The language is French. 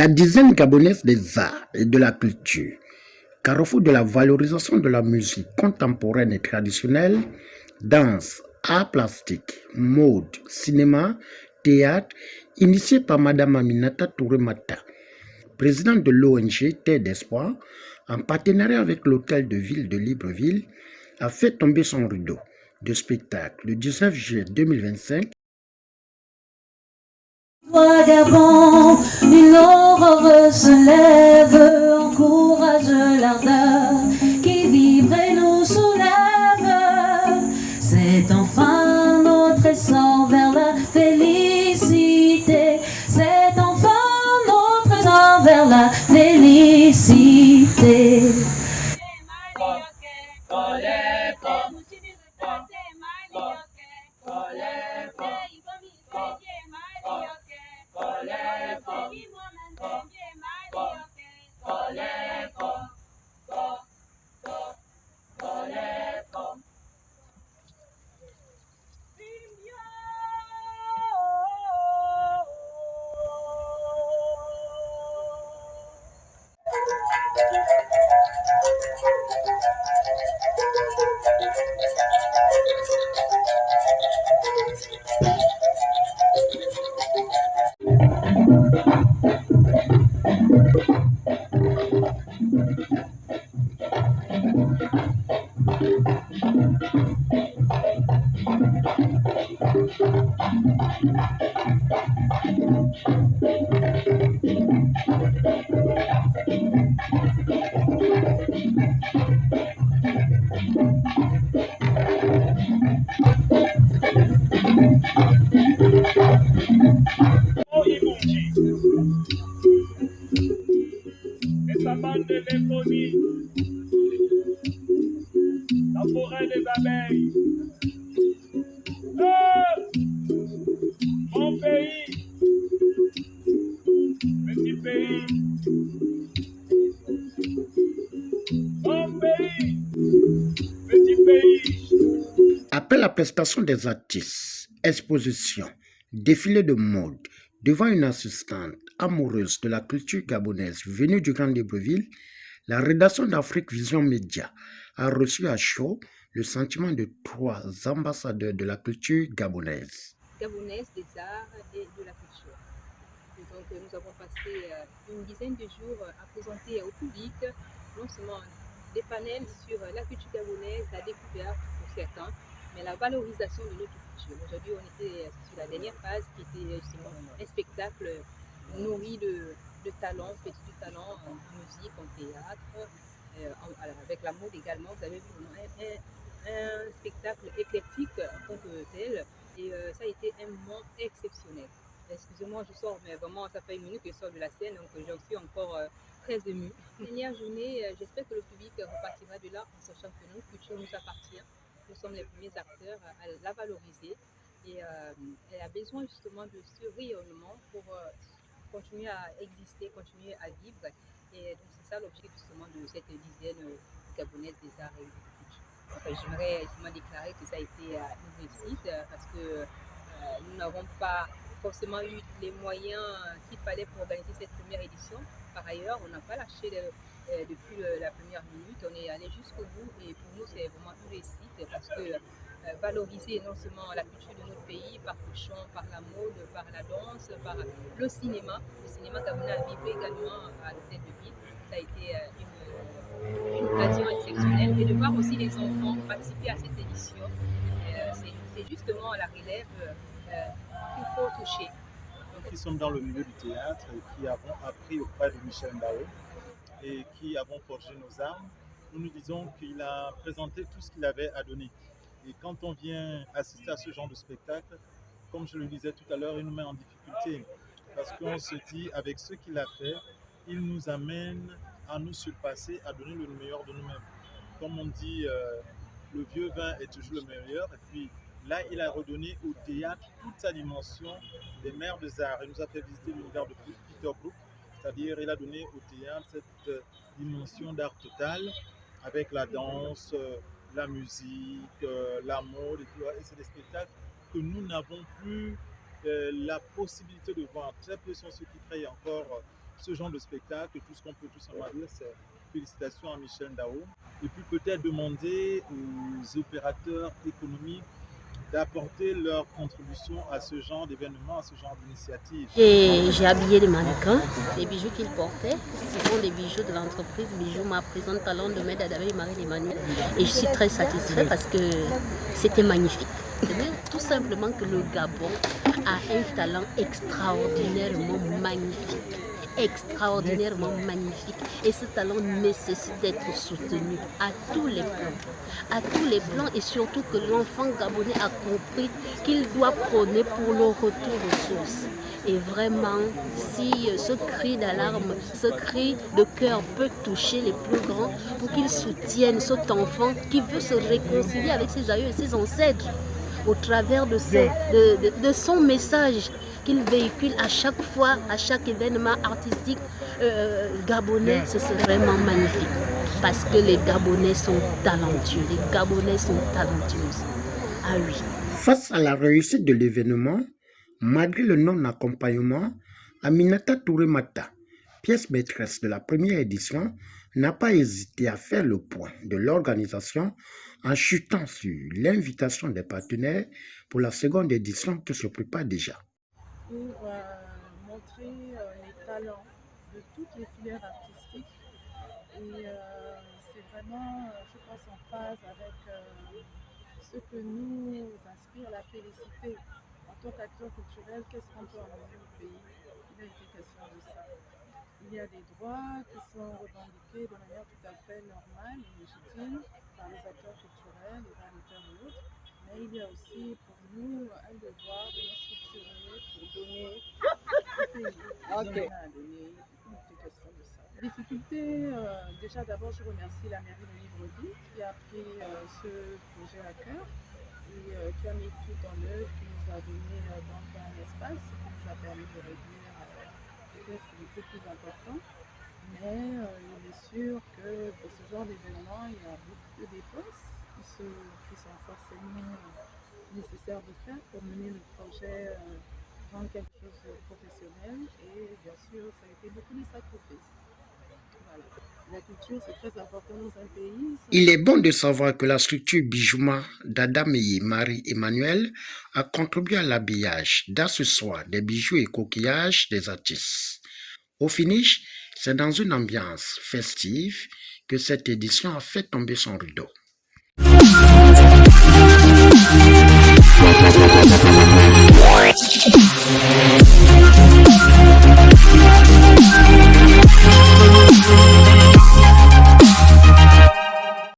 La dizaine gabonaise des arts et de la culture, carrefour de la valorisation de la musique contemporaine et traditionnelle, danse, arts plastiques, mode, cinéma, théâtre, initié par Madame Aminata Touré-Mata, présidente de l'ONG Terre d'Espoir, en partenariat avec l'hôtel de ville de Libreville, a fait tomber son rideau de spectacle le 19 juillet 2025. Gabon, une aurore se lève, encourage l'ardeur qui vibre et nous soulève. C'est enfin notre essor vers la félicité. C'est enfin notre essor vers la félicité. La bande de l'inconnu, la forêt des abeilles. Mon pays, petit pays, mon pays, petit pays. Après la prestation des artistes, exposition, défilé de mode, devant une assistante amoureuse de la culture gabonaise venue du Grand Libreville, la rédaction d'Afrique Vision Média a reçu à chaud le sentiment de 3 ambassadeurs de la culture gabonaise. Gabonaise des arts et de la culture. Et donc nous avons passé une dizaine de jours à présenter au public non seulement des panels sur la culture gabonaise, la découverte pour certains, mais la valorisation de notre culture. Aujourd'hui, on était sur la dernière phase qui était justement un spectacle nourri de talents, petits talents en musique, en théâtre, avec la mode également. Vous avez vu un spectacle éclectique en tant que tel, et ça a été un moment exceptionnel. Excusez-moi, je sors, mais vraiment, ça fait une minute que je sors de la scène, donc j'en suis encore très émue. Dernière journée, j'espère que le public repartira de là en sachant que notre culture nous appartient. Nous sommes les premiers acteurs à la valoriser, et elle a besoin justement de ce rayonnement pour continuer à exister, continuer à vivre. Et donc c'est ça l'objectif justement de cette dizaine gabonaise des arts et de la culture. Enfin, j'aimerais justement déclarer que ça a été une réussite parce que nous n'avons pas forcément eu les moyens qu'il fallait pour organiser cette première édition. Par ailleurs, on n'a pas lâché depuis la première minute, on est allé jusqu'au bout, et pour nous c'est vraiment une réussite parce que valoriser non seulement la culture de notre pays par le chant, par la mode, par la danse, par le cinéma gabonais a vécu également à l'hôtel de ville. Ça a été une occasion exceptionnelle, et de voir aussi les enfants participer à cette édition, c'est justement la relève qu'il faut toucher. Nous qui sommes dans le milieu du théâtre et qui avons appris auprès de Michel Mbao et qui avons forgé nos armes, nous nous disons qu'il a présenté tout ce qu'il avait à donner. Et quand on vient assister à ce genre de spectacle, comme je le disais tout à l'heure, il nous met en difficulté. Parce qu'on se dit, avec ce qu'il a fait, il nous amène à nous surpasser, à donner le meilleur de nous-mêmes. Comme on dit, le vieux vin est toujours le meilleur. Et puis là, il a redonné au théâtre toute sa dimension des mers des arts. Il nous a fait visiter l'univers de Peter Brook, c'est-à-dire il a donné au théâtre cette dimension d'art total avec la danse, la musique, la mode et tout. Et c'est des spectacles que nous n'avons plus la possibilité de voir. Très peu sont ceux qui créent encore ce genre de spectacle. Tout ce qu'on peut tout simplement dire, c'est félicitations à Michel Ndao. Et puis peut-être demander aux opérateurs économiques d'apporter leur contribution à ce genre d'événement, à ce genre d'initiative. Et j'ai habillé les mannequins. Les bijoux qu'ils portaient, ce sont des bijoux de l'entreprise Bijoux Ma Présente Talent de Maître Adamé et Marie-Emmanuel. Et je suis très satisfaite parce que c'était magnifique. C'est-à-dire tout simplement que le Gabon a un talent extraordinairement magnifique. Extraordinairement magnifique. Et ce talent nécessite d'être soutenu à tous les plans. À tous les plans et surtout que l'enfant gabonais a compris qu'il doit prôner pour le retour aux sources. Et vraiment, si ce cri d'alarme, ce cri de cœur peut toucher les plus grands pour qu'ils soutiennent cet enfant qui veut se réconcilier avec ses aïeux et ses ancêtres au travers de son message qu'il véhicule à chaque fois, à chaque événement artistique gabonais, ce serait vraiment magnifique. Parce que les Gabonais sont talentueux, les Gabonais sont talentueux. Ah oui. Face à la réussite de l'événement, malgré le non-accompagnement, Aminata Touré-Mata, pièce maîtresse de la première édition, n'a pas hésité à faire le point de l'organisation en chutant sur l'invitation des partenaires pour la seconde édition qui se prépare déjà. Pour montrer les talents de toutes les filières artistiques et c'est vraiment, je pense, en phase avec ce que nous inspire la félicité. En tant qu'acteur culturel, qu'est-ce qu'on peut emmener au pays? Il a été question de ça. Il y a des droits qui sont revendiqués de manière tout à fait normale et légitime par les acteurs culturels, les artistes et autres. Mais il y a aussi pour nous un devoir de nous structurer pour donner au pays. Okay. À donner, il était question de ça. Difficulté, déjà d'abord je remercie la mairie de Libreville qui a pris ce projet à cœur et qui a mis tout en œuvre, qui nous a donné donc un espace qui nous a permis de réduire peut-être un peu plus important. Mais il est sûr que pour ce genre d'événement, il y a beaucoup de dépenses qui sont forcément nécessaires de faire pour mener le projet dans quelque chose de professionnel. Et bien sûr, ça a été beaucoup de sacrifices. Voilà. La culture, c'est très important dans un pays. Il est bon de savoir que la structure Bijouma d'Adamé Marie-Emmanuel a contribué à l'habillage d'accessoires, des bijoux et coquillages des artistes. Au finish, c'est dans une ambiance festive que cette édition a fait tomber son rideau.